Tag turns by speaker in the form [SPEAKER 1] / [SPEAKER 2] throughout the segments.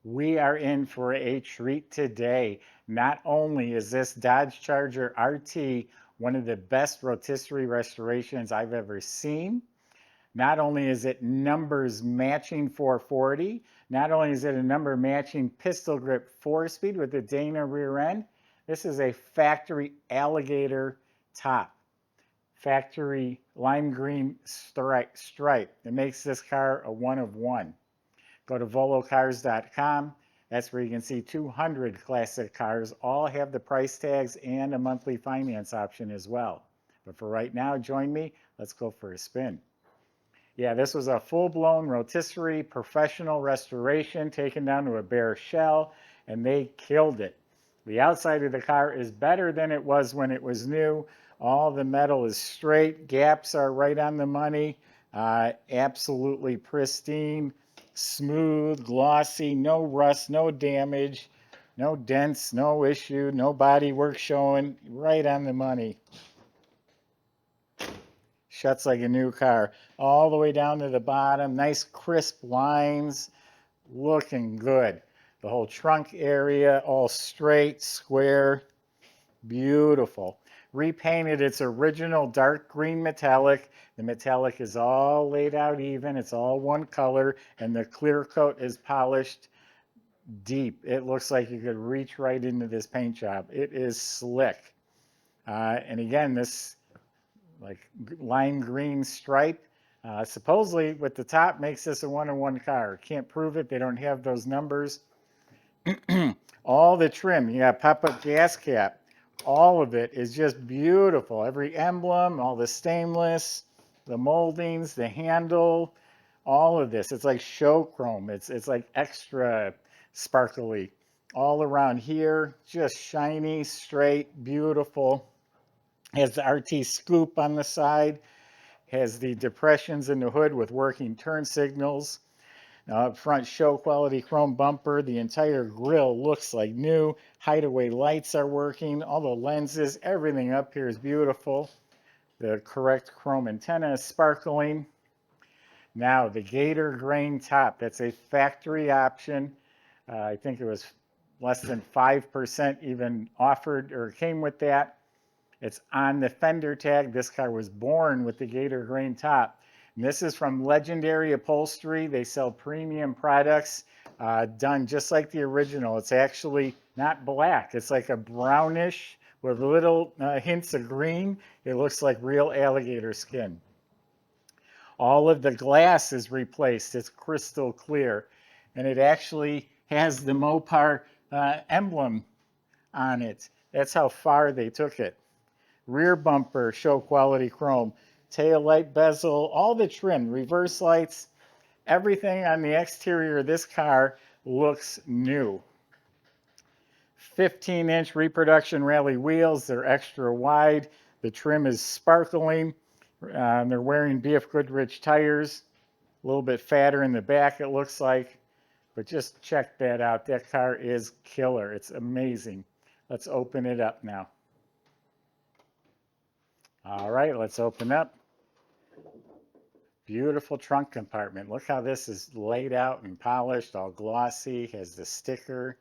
[SPEAKER 1] We are in for a treat today. Not only is this Dodge Charger RT one of the best rotisserie restorations I've ever seen, not only is it numbers matching 440, not only is it a number matching pistol grip 4-speed with the Dana rear end, this is a factory alligator top, factory lime green stripe. It makes this car a one of one. Go to volocars.com. That's where you can see 200 classic cars. All have the price tags and a monthly finance option as well. But for right now, join me. Let's go for a spin. Yeah, this was a full-blown rotisserie professional restoration taken down to a bare shell, and they killed it. The outside of the car is better than it was when it was new. All the metal is straight. Gaps are right on the money. Absolutely pristine, smooth, glossy, no rust, no damage, no dents, no issue, no body work showing. Right on the money. Shuts like a new car. All the way down to the bottom. Nice crisp lines. Looking good. The whole trunk area, all straight, square. Beautiful. Repainted its original dark green metallic. The metallic is all laid out even. It's all one color. And the clear coat is polished deep. It looks like you could reach right into this paint job. It is slick. And again, this like lime green stripe. Supposedly with the top makes this a one-on-one car. Can't prove it. They don't have those numbers. All the trim, you got pop-up gas cap. All of it is just beautiful. Every emblem, all the stainless, the moldings, the handle, all of this. It's like show chrome. It's like extra sparkly. All around here, just shiny, straight, beautiful. Has the RT scoop on the side. Has the depressions in the hood with working turn signals. Now up front, show quality chrome bumper. The entire grille looks like new. Hideaway lights are working. All the lenses, everything up here is beautiful. The correct chrome antenna is sparkling. Now the Gator Grain top. That's a factory option. I think it was less than 5% even offered or came with that. It's on the fender tag. This car was born with the Gator Grain top. And this is from Legendary Upholstery. They sell premium products done just like the original. It's actually not black. It's like a brownish with little hints of green. It looks like real alligator skin. All of the glass is replaced. It's crystal clear. And it actually has the Mopar emblem on it. That's how far they took it. Rear bumper, show quality chrome. Tail light bezel, all the trim, reverse lights, everything on the exterior of this car looks new. 15-inch reproduction Rallye wheels. They're extra wide. The trim is sparkling. They're wearing BF Goodrich tires. A little bit fatter in the back, it looks like. But just check that out. That car is killer. It's amazing. Let's open it up now. All right, let's open up. Beautiful trunk compartment. Look how this is laid out and polished, all glossy, has the sticker.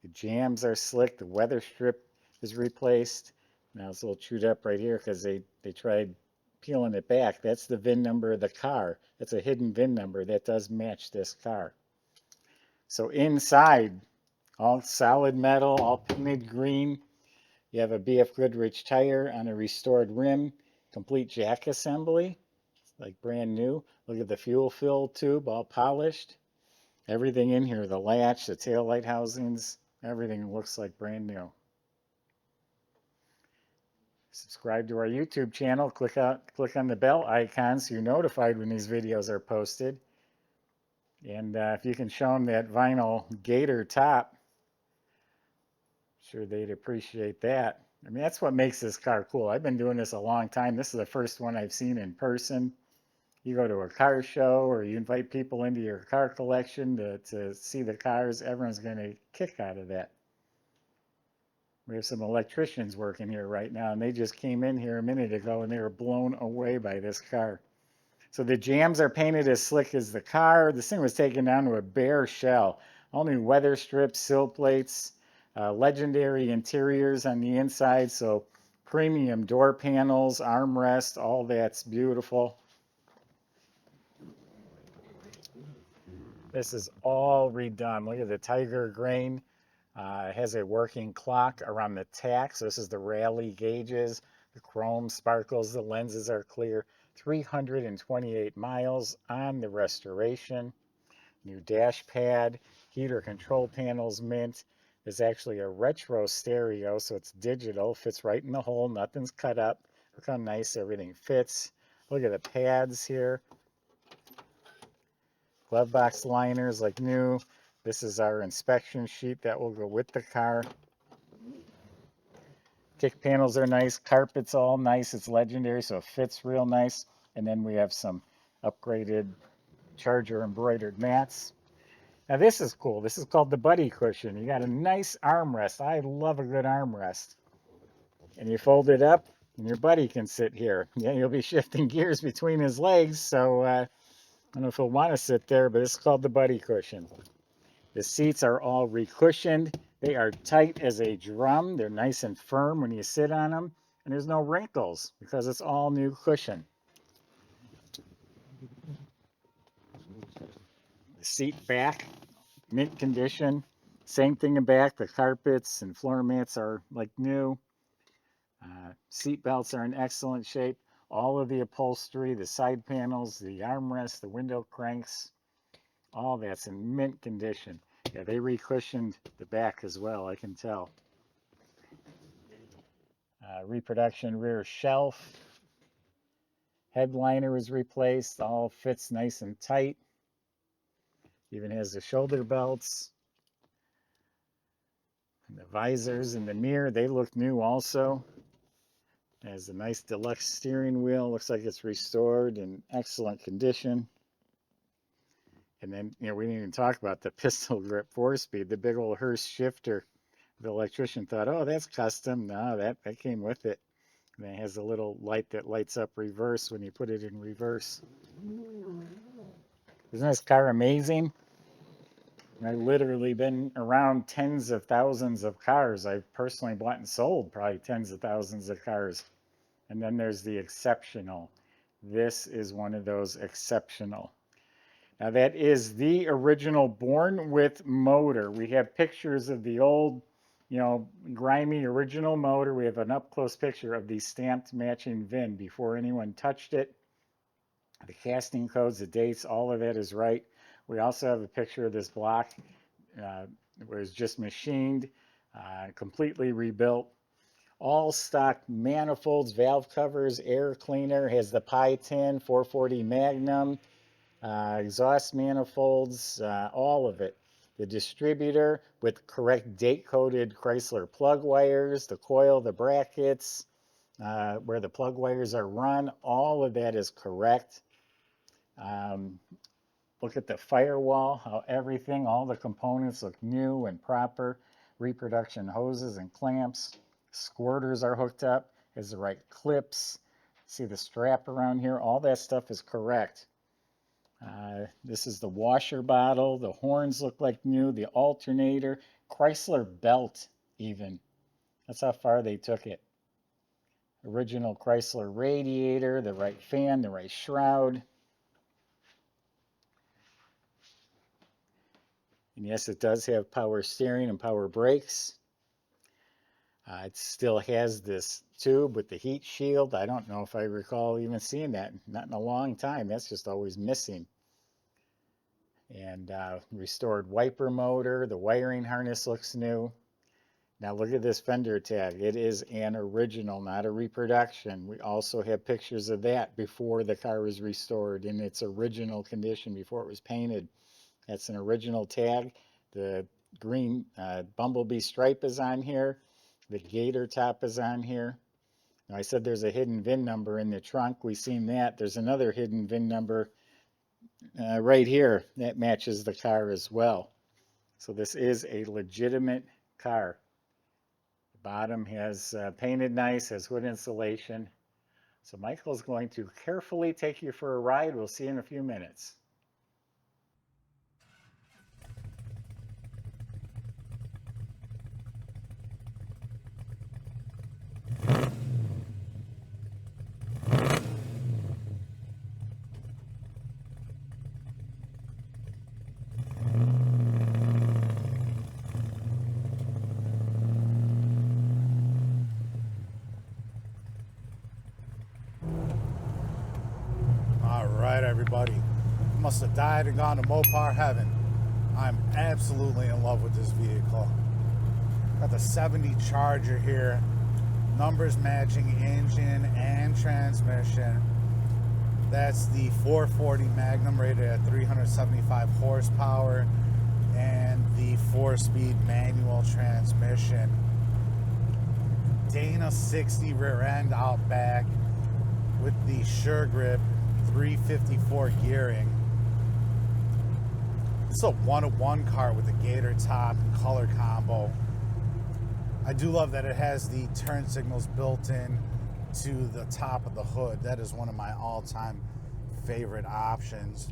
[SPEAKER 1] The jambs are slick. The weather strip is replaced. Now it's a little chewed up right here because they tried peeling it back. That's the VIN number of the car. That's a hidden VIN number that does match this car. So inside, all solid metal, all painted green. You have a BF Goodrich tire on a restored rim, complete jack assembly, like brand new. Look at the fuel fill tube, all polished. Everything in here, the latch, the tail light housings, everything looks like brand new. Subscribe to our YouTube channel. Click on the bell icon so you're notified when these videos are posted. And if you can show them that vinyl Gator top, sure they'd appreciate that. I mean, that's what makes this car cool. I've been doing this a long time. This is the first one I've seen in person. You go to a car show or you invite people into your car collection to see the cars, everyone's going to kick out of that. We have some electricians working here right now, and they just came in here a minute ago, and they were blown away by this car. So the jams are painted as slick as the car. This thing was taken down to a bare shell. All new weather strips, sill plates, legendary interiors on the inside. So premium door panels, armrest, all that's beautiful. This is all redone. Look at the Tiger Grain. It has a working clock around the tack. So this is the Rallye gauges. The chrome sparkles. The lenses are clear. 328 miles on the restoration. New dash pad. Heater control panels mint. There's actually a retro stereo, so it's digital. Fits right in the hole. Nothing's cut up. Look how nice everything fits. Look at the pads here. Glove box liners like new. This is our inspection sheet that will go with the car. Kick panels are nice. Carpet's all nice. It's legendary, so it fits real nice. And then we have some upgraded Charger embroidered mats. Now this is cool. This is called the buddy cushion. You got a nice armrest. I love a good armrest. And you fold it up and your buddy can sit here. Yeah, you'll be shifting gears between his legs, so I don't know if he'll want to sit there, but it's called the buddy cushion. The seats are all recushioned. They are tight as a drum. They're nice and firm when you sit on them. And there's no wrinkles because it's all new cushion. The seat back, mint condition. Same thing in back. The carpets and floor mats are like new. Seat belts are in excellent shape. All of the upholstery, the side panels, the armrests, the window cranks, all that's in mint condition. Yeah, they recushioned the back as well, I can tell. Reproduction rear shelf. Headliner is replaced. All fits nice and tight. Even has the shoulder belts. And the visors and the mirror, they look new also. It has a nice deluxe steering wheel. Looks like it's restored in excellent condition. And then, we didn't even talk about the pistol grip 4-speed, the big old Hurst shifter. The electrician thought, oh, that's custom. No, that came with it. And it has a little light that lights up reverse when you put it in reverse. Isn't this car amazing? I've literally been around tens of thousands of cars. I've personally bought and sold probably tens of thousands of cars. And then there's the exceptional. This is one of those exceptional. Now that is the original born with motor. We have pictures of the old, grimy original motor. We have an up close picture of the stamped matching VIN before anyone touched it. The casting codes, the dates, all of that is right. We also have a picture of this block where it's just machined, completely rebuilt. All stock manifolds, valve covers, air cleaner, has the Pi 10, 440 Magnum, exhaust manifolds, all of it. The distributor with correct date-coded Chrysler plug wires, the coil, the brackets, where the plug wires are run, all of that is correct. Look at the firewall, how everything, all the components look new and proper. Reproduction hoses and clamps. Squirters are hooked up, has the right clips. See the strap around here, all that stuff is correct. This is the washer bottle. The horns look like new. The alternator, Chrysler belt even. That's how far they took it. Original Chrysler radiator, the right fan, the right shroud. And yes, it does have power steering and power brakes. It still has this tube with the heat shield. I don't know if I recall even seeing that. Not in a long time. That's just always missing. And restored wiper motor. The wiring harness looks new. Now look at this fender tag. It is an original, not a reproduction. We also have pictures of that before the car was restored in its original condition, before it was painted. That's an original tag. The green bumblebee stripe is on here. The gator top is on here. Now I said there's a hidden VIN number in the trunk. We've seen that. There's another hidden VIN number right here that matches the car as well. So this is a legitimate car. The bottom has painted nice, has hood insulation. So Michael's going to carefully take you for a ride. We'll see you in a few minutes.
[SPEAKER 2] All right, everybody. Must have died and gone to Mopar heaven. I'm absolutely in love with this vehicle. Got the 70 Charger here. Numbers matching engine and transmission. That's the 440 Magnum rated at 375 horsepower and the 4-speed manual transmission. Dana 60 rear end out back with the Sure Grip 354 gearing. This is a one-of-one car with a Gator top and color combo. I do love that it has the turn signals built in to the top of the hood. That is one of my all-time favorite options.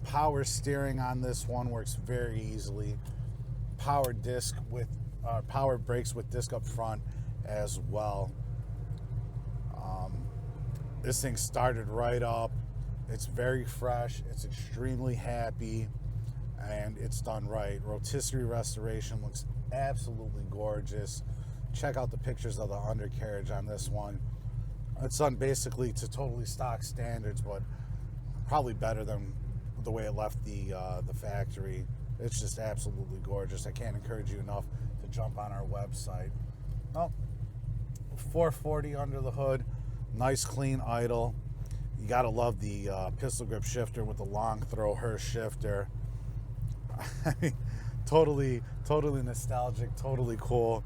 [SPEAKER 2] Power steering on this one works very easily. Power brakes with disc up front as well. This thing started right up. It's very fresh. It's extremely happy, and it's done right. Rotisserie restoration looks absolutely gorgeous. Check out the pictures of the undercarriage on this one. It's done basically to totally stock standards, but probably better than the way it left the factory. It's just absolutely gorgeous. I can't encourage you enough to jump on our website. Oh, 440 under the hood. Nice clean idle. You gotta love the pistol grip shifter with the long throw Hurst shifter. I mean, totally nostalgic, totally cool.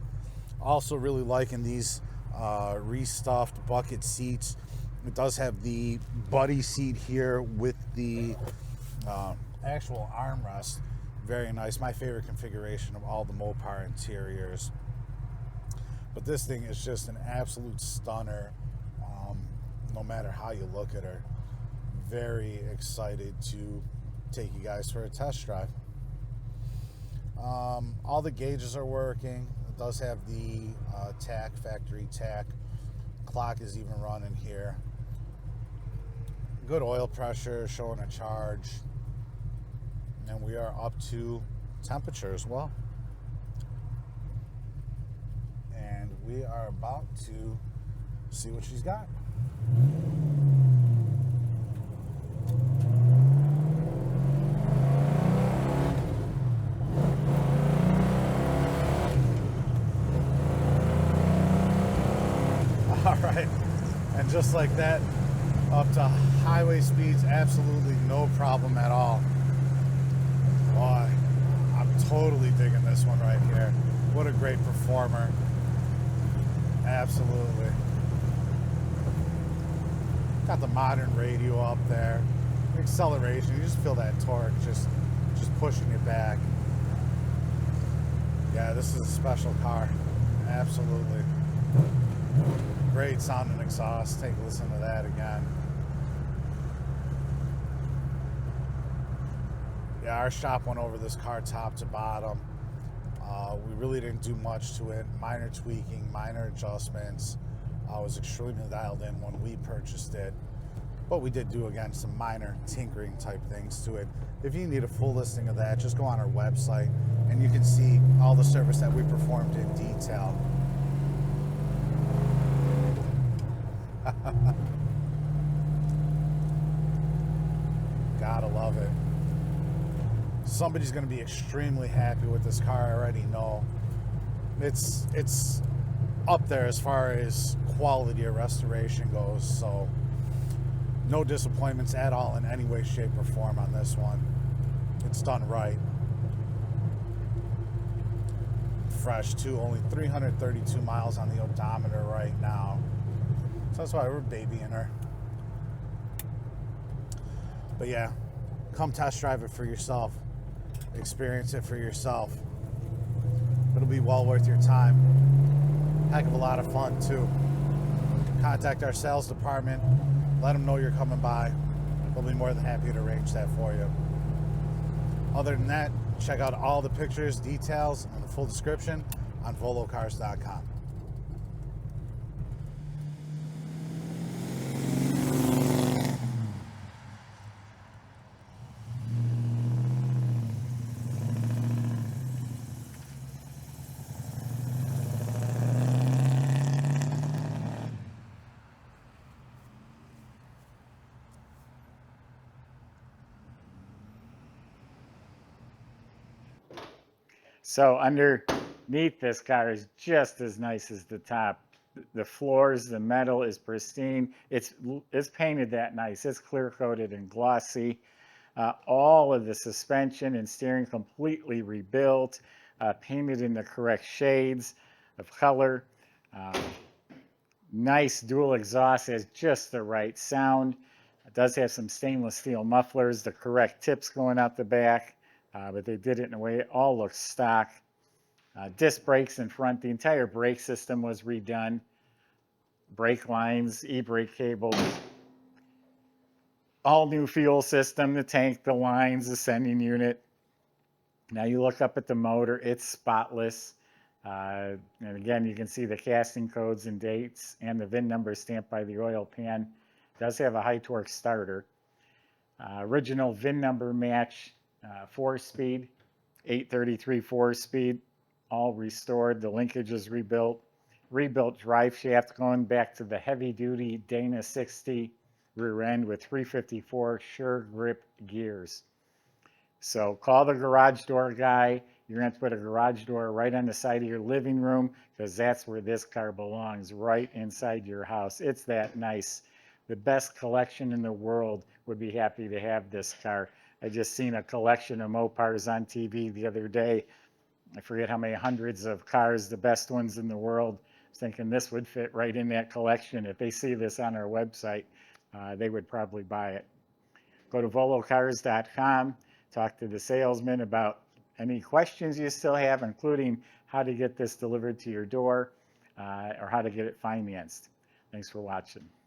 [SPEAKER 2] Also really liking these restuffed bucket seats. It does have the buddy seat here with the actual armrest. Very nice. My favorite configuration of all the Mopar interiors. But this thing is just an absolute stunner. No matter how you look at her. Very excited to take you guys for a test drive. All the gauges are working. It does have the tack, factory tack. Clock is even running here. Good oil pressure, showing a charge. And we are up to temperature as well. And we are about to see what she's got. All right, and just like that, up to highway speeds, absolutely no problem at all. Boy, I'm totally digging this one right here. What a great performer. Absolutely. Got the modern radio up there. Acceleration, you just feel that torque just pushing it back. Yeah, this is a special car. Absolutely. Great sound and exhaust. Take a listen to that again. Yeah, our shop went over this car top to bottom. We really didn't do much to it. Minor tweaking, minor adjustments. I was extremely dialed in when we purchased it. But we did do, again, some minor tinkering type things to it. If you need a full listing of that, just go on our website and you can see all the service that we performed in detail. Gotta love it. Somebody's gonna be extremely happy with this car, I already know. It's up there as far as quality of restoration goes, so no disappointments at all in any way, shape, or form on this one. It's done right. Fresh too, only 332 miles on the odometer right now. So that's why we're babying her. But yeah, come test drive it for yourself. Experience it for yourself. It'll be well worth your time. Heck of a lot of fun too. contact our sales department. Let them know you're coming by. We'll be more than happy to arrange that for you. Other than that, check out all the pictures, details, and the full description on volocars.com.
[SPEAKER 1] So underneath this car is just as nice as the top. The floors, the metal is pristine. It's painted that nice. It's clear coated and glossy. All of the suspension and steering completely rebuilt, painted in the correct shades of color. Nice dual exhaust, has just the right sound. It does have some stainless steel mufflers, the correct tips going out the back, but they did it in a way it all looks stock. Disc brakes in front, the entire brake system was redone. Brake lines, e-brake cables, all new fuel system, the tank, the lines, the sending unit. Now you look up at the motor, it's spotless. And again, you can see the casting codes and dates and the VIN number stamped by the oil pan. It does have a high torque starter. Original VIN number match, 4-speed, 833 4-speed, all restored. The linkage is rebuilt. Rebuilt drive shaft going back to the heavy duty Dana 60 rear end with 354 sure grip gears. So call the garage door guy. You're going to have to put a garage door right on the side of your living room because that's where this car belongs, right inside your house. It's that nice. The best collection in the world would be happy to have this car. I just seen a collection of Mopars on TV the other day. I forget how many hundreds of cars, the best ones in the world. I was thinking this would fit right in that collection. If they see this on our website, they would probably buy it. Go to volocars.com. Talk to the salesman about any questions you still have, including how to get this delivered to your door or how to get it financed. Thanks for watching.